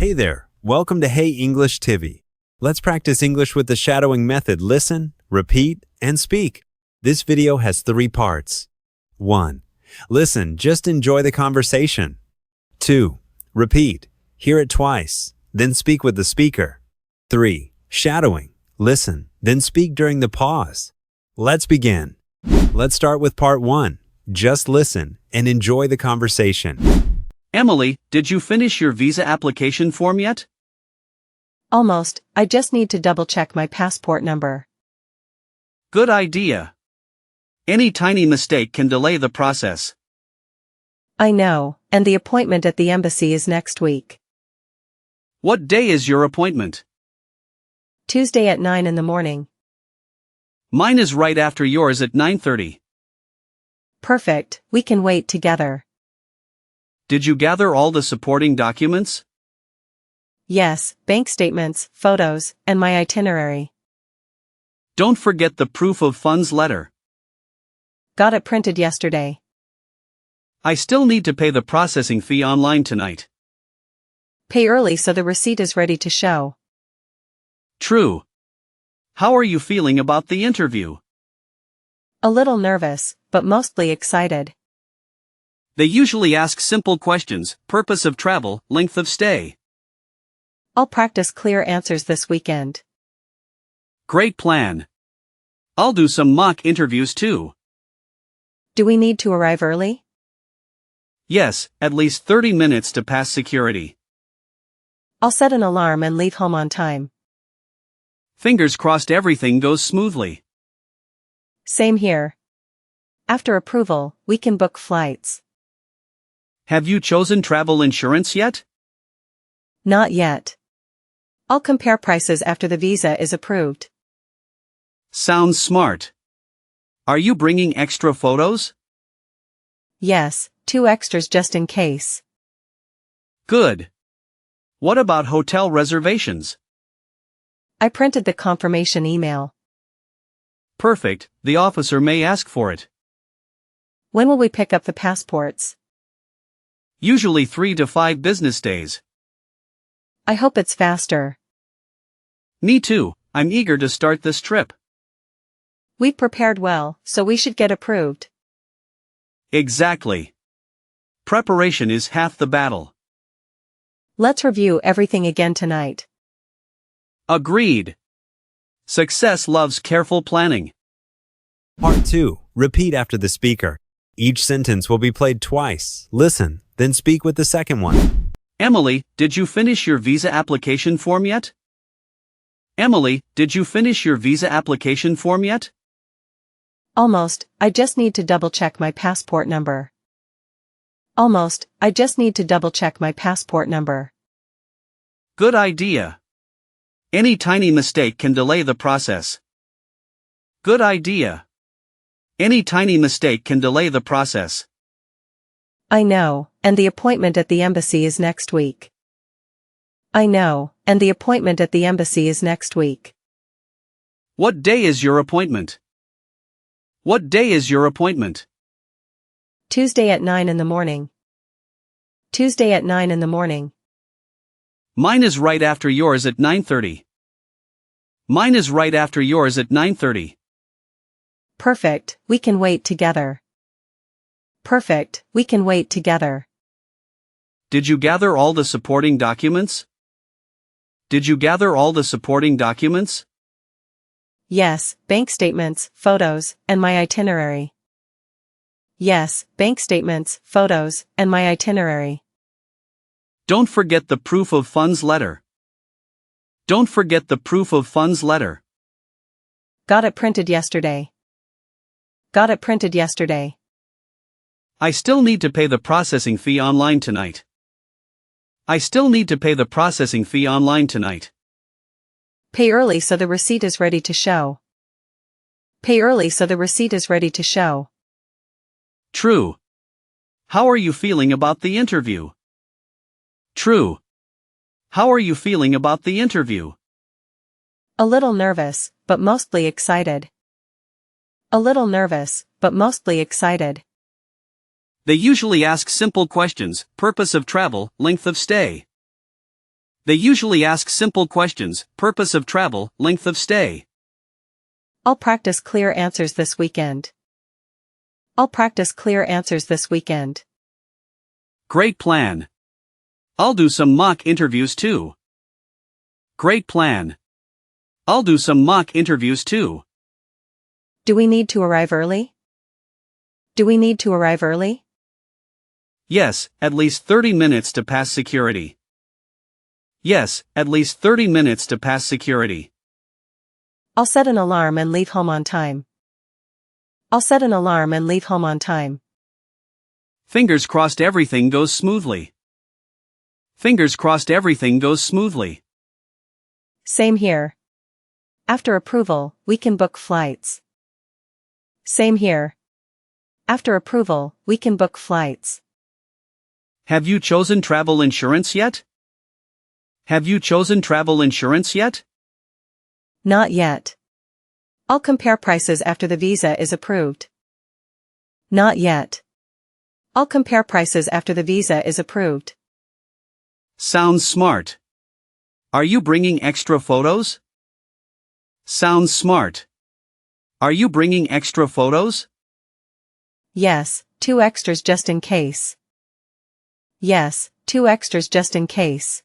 Hey there, welcome to Hey English TV. Let's practice English with the shadowing method. Listen, repeat, and speak. This video has 3 parts. 1. Listen, just enjoy the conversation. 2. Repeat, hear it twice, then speak with the speaker. 3. Shadowing, listen, then speak during the pause. Let's begin. Let's start with part 1. Just listen and enjoy the conversation. Emily, did you finish your visa application form yet? Almost. I just need to double-check my passport number. Good idea. Any tiny mistake can delay the process. I know, and the appointment at the embassy is next week. What day is your appointment? Tuesday at 9 in the morning. Mine is right after yours at 9:30. Perfect, we can wait together. Did you gather all the supporting documents? Yes, bank statements, photos, and my itinerary. Don't forget the proof of funds letter. Got it printed yesterday. I still need to pay the processing fee online tonight. Pay early so the receipt is ready to show. True. How are you feeling about the interview? A little nervous, but mostly excited. They usually ask simple questions: purpose of travel, length of stay. I'll practice clear answers this weekend. Great plan. I'll do some mock interviews too. Do we need to arrive early? Yes, at least 30 minutes to pass security. I'll set an alarm and leave home on time. Fingers crossed everything goes smoothly. Same here. After approval, we can book flights. Have you chosen travel insurance yet? Not yet. I'll compare prices after the visa is approved. Sounds smart. Are you bringing extra photos? Yes, 2 extras just in case. Good. What about hotel reservations? I printed the confirmation email. Perfect, the officer may ask for it. When will we pick up the passports? Usually 3 to 5 business days. I hope it's faster. Me too, I'm eager to start this trip. We've prepared well, so we should get approved. Exactly. Preparation is half the battle. Let's review everything again tonight. Agreed. Success loves careful planning. Part 2. Repeat after the speaker. Each sentence will be played twice. Listen, then speak with the second one. Emily, did you finish your visa application form yet? Emily, did you finish your visa application form yet? Almost. I just need to double-check my passport number. Almost. I just need to double-check my passport number. Good idea. Any tiny mistake can delay the process. Good idea. Any tiny mistake can delay the process. I know, and the appointment at the embassy is next week. I know, and the appointment at the embassy is next week. What day is your appointment? What day is your appointment? Tuesday at 9 in the morning. Tuesday at 9 in the morning. Mine is right after yours at 9:30. Mine is right after yours at 9:30. Perfect, we can wait together. Perfect, we can wait together. Did you gather all the supporting documents? Did you gather all the supporting documents? Yes, bank statements, photos, and my itinerary. Yes, bank statements, photos, and my itinerary. Don't forget the proof of funds letter. Don't forget the proof of funds letter. Got it printed yesterday. Got it printed yesterday. I still need to pay the processing fee online tonight. I still need to pay the processing fee online tonight. Pay early so the receipt is ready to show. Pay early so the receipt is ready to show. True. How are you feeling about the interview? True. How are you feeling about the interview? A little nervous, but mostly excited. A little nervous, but mostly excited. They usually ask simple questions: purpose of travel, length of stay. They usually ask simple questions: purpose of travel, length of stay. I'll practice clear answers this weekend. I'll practice clear answers this weekend. Great plan. I'll do some mock interviews too. Great plan. I'll do some mock interviews too. Do we need to arrive early? Do we need to arrive early? Yes, at least 30 minutes to pass security. Yes, at least 30 minutes to pass security. I'll set an alarm and leave home on time. I'll set an alarm and leave home on time. Fingers crossed everything goes smoothly. Fingers crossed everything goes smoothly. Same here. After approval, we can book flights. Same here. After approval, we can book flights. Have you chosen travel insurance yet? Have you chosen travel insurance yet? Not yet. I'll compare prices after the visa is approved. Not yet. I'll compare prices after the visa is approved. Sounds smart. Are you bringing extra photos? Sounds smart. Are you bringing extra photos? Yes, 2 extras just in case. Yes, 2 extras just in case.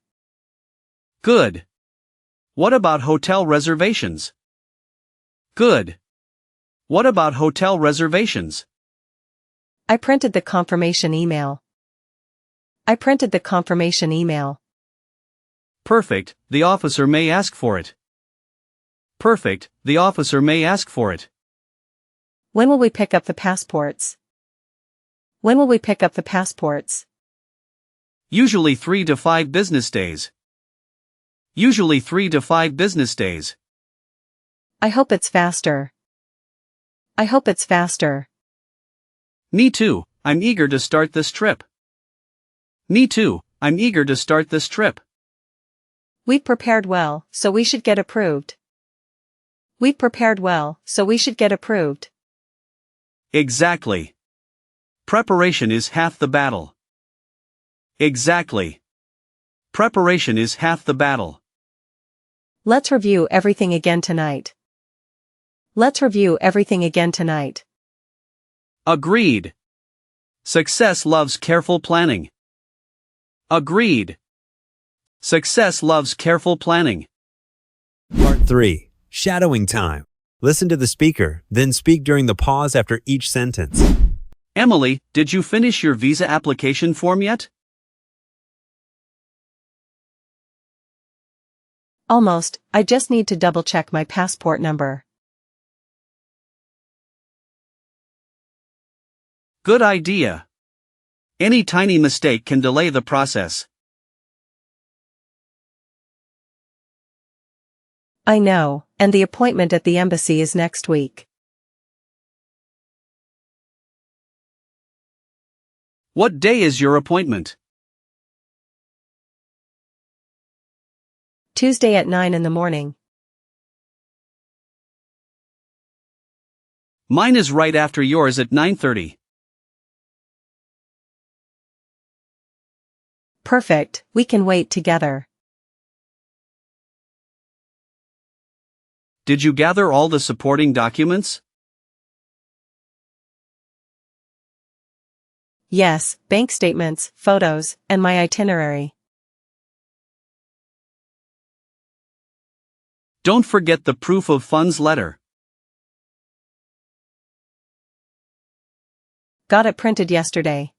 Good. What about hotel reservations? Good. What about hotel reservations? I printed the confirmation email. I printed the confirmation email. Perfect, the officer may ask for it. Perfect, the officer may ask for it. When will we pick up the passports? When will we pick up the passports? Usually 3 to 5 business days. Usually 3 to 5 business days. I hope it's faster. I hope it's faster. Me too, I'm eager to start this trip. Me too, I'm eager to start this trip. We've prepared well, so we should get approved. We've prepared well, so we should get approved. Exactly. Preparation is half the battle. Exactly. Preparation is half the battle. Let's review everything again tonight. Let's review everything again tonight. Agreed. Success loves careful planning. Agreed. Success loves careful planning. Part 3. Shadowing time. Listen to the speaker, then speak during the pause after each sentence. Emily, did you finish your visa application form yet? Almost, I just need to double-check my passport number. Good idea. Any tiny mistake can delay the process. I know, and the appointment at the embassy is next week. What day is your appointment? Tuesday at 9 in the morning. Mine is right after yours at 9:30. Perfect, we can wait together. Did you gather all the supporting documents? Yes, bank statements, photos, and my itinerary. Don't forget the proof of funds letter. Got it printed yesterday.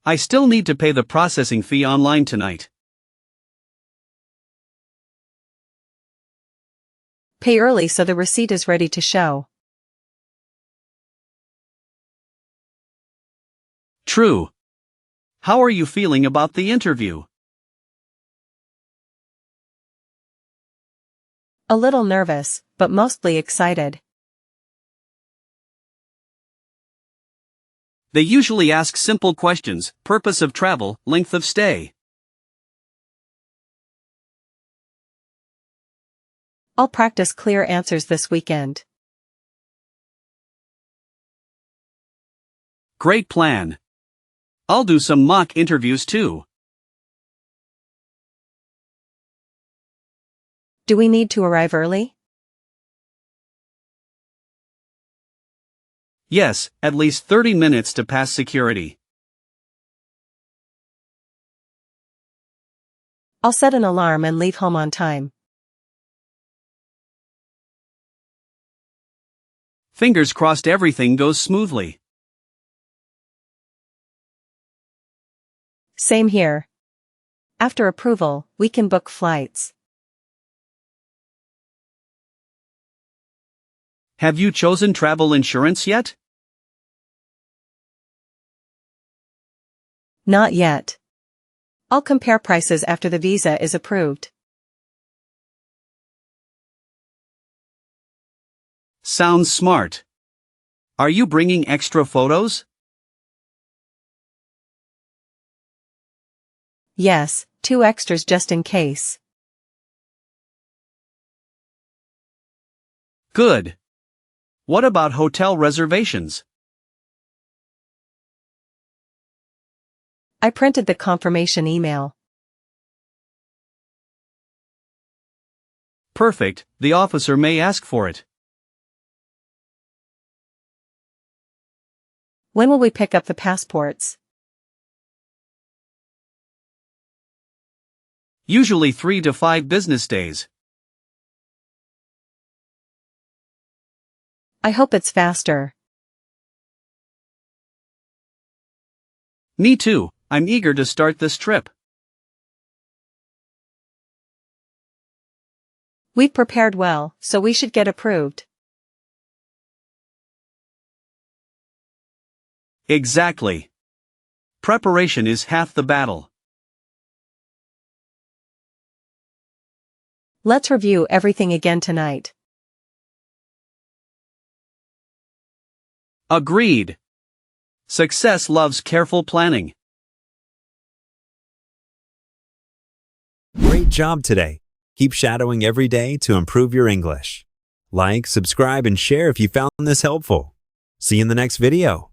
I still need to pay the processing fee online tonight. Pay early so the receipt is ready to show. True. How are you feeling about the interview? A little nervous, but mostly excited. They usually ask simple questions: purpose of travel, length of stay. I'll practice clear answers this weekend. Great plan. I'll do some mock interviews too. Do we need to arrive early? Yes, at least 30 minutes to pass security. I'll set an alarm and leave home on time. Fingers crossed everything goes smoothly. Same here. After approval, we can book flights. Have you chosen travel insurance yet? Not yet. I'll compare prices after the visa is approved. Sounds smart. Are you bringing extra photos? Yes, 2 extras just in case. Good. What about hotel reservations? I printed the confirmation email. Perfect, the officer may ask for it. When will we pick up the passports? Usually 3 to 5 business days. I hope it's faster. Me too, I'm eager to start this trip. We've prepared well, so we should get approved. Exactly. Preparation is half the battle. Let's review everything again tonight. Agreed. Success loves careful planning. Great job today. Keep shadowing every day to improve your English. Like, subscribe, and share if you found this helpful. See you in the next video.